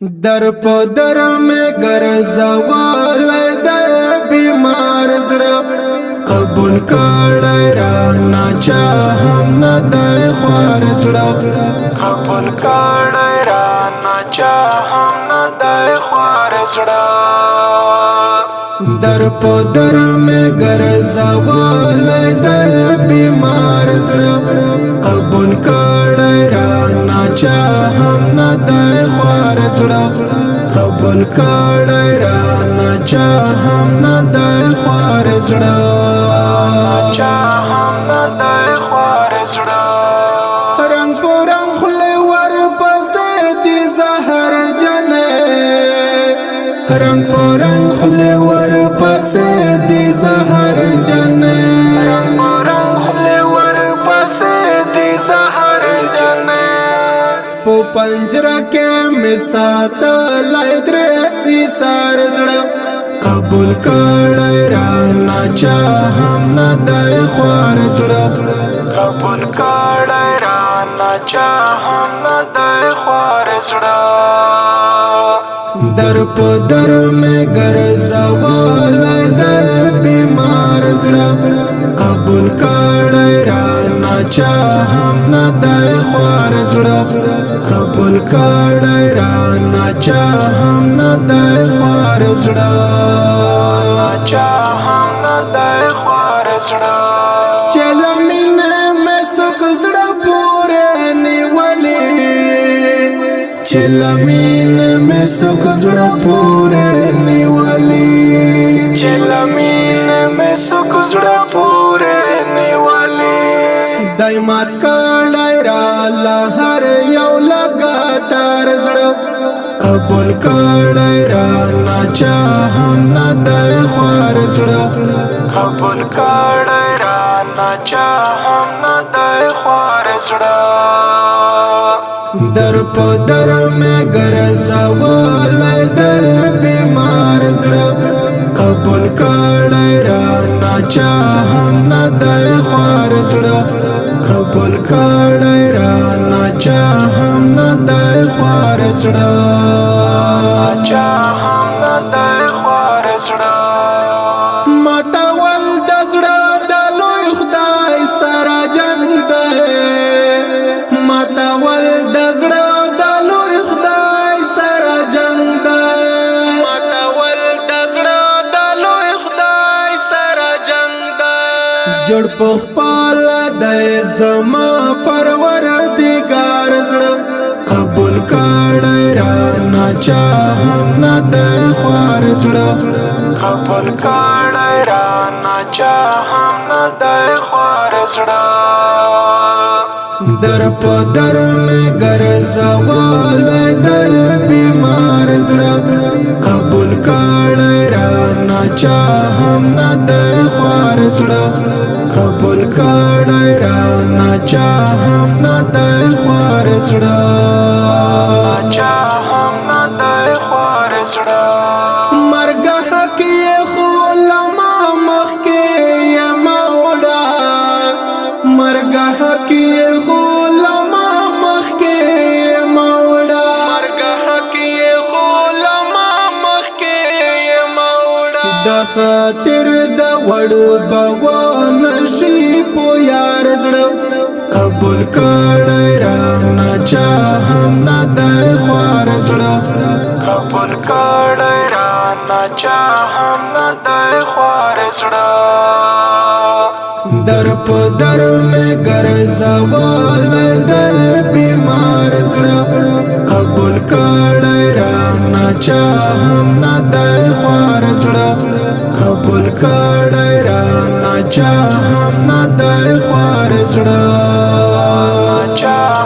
در په در میں ګرځول د بیمار زړه قبول کړه را ناچا هم نه د خوار زړه قبول کړه را ناچا هم نه د خوار زړه در په در میں ګرځول د بیمار زړه قبول کړه را ناچا هم نه د خوار زړه قبول کړه را ناچا هم نه د خوار زړه ناچا هم نه د خوار زړه رنگ پرنګ خله ور پسې دي زهر جنې رنگ پرنګ خله ور پسې دي زهر جنې رنگ پرنګ خله ور پسې دي زهر جنې په پنجره کې می ساتلای درې ایثار زړه قبول کړه را ناچا هم نه د خوار زړه قبول کړه را ناچا هم نه د خوار زړه در په در می ګرځول د بیمار زړه قبول کړه را ناچا هم نه د خوار زړه قبول کړه را ناچا هم نه د خوار زړه ناچا هم نه د خوار زړه چلمینه مې سک زړه پورې نیولې چلمینه مې سک زړه پورې نیولې چلمینه مې سک زړه پورې نیولې دایمات کړه را لهر یو لګاتار زړه قبول کړه را ناچا هم نه د خوار زړه قبول کړه را ناچا هم نه د خوار زړه در په در میں ګرځول د بیمار زړه قبول کړه را ناچا هم نه د خوار زړه قبول کړه را ناچا هم نه د خوار زړه ناچا هم نه د خوار زړه ماتول د زړه د لوی خدای سره جنگ ده ماتول د زړه د لوی خدای سره جنگ ده ماتول د زړه د لوی خدای سره جنگ ده جوړ په خپل د زما پروردگار زړه قبول کړه را ناچا هم نه د خوار زړه قبول کړه را ناچا هم نه د خوار زړه در په در میں ګرځول د بیمار زړه قبول کړه را ناچا هم نه د خوار زړه قبول کړه را ناچا هم نه د خوار زړه ناچا هم نه د خوار زړه مرګ حق یې خو لما مخ کې یم وړا مرګ حق یې خو لما مخ کې یم وړا مرګ حق یې خو لما مخ کې یم وړا د خاطر د وړ بوان شي په یار زړه قبول کړه را ناچا هم نه د خوار زړه قبول کړه را ناچا هم نه د خوار زړه در په در میں ګرځول د بیمار زړه قبول کړه را ناچا هم نه د خوار زړه قبول کړه را ناچا هم نه د خوار زړه ناچا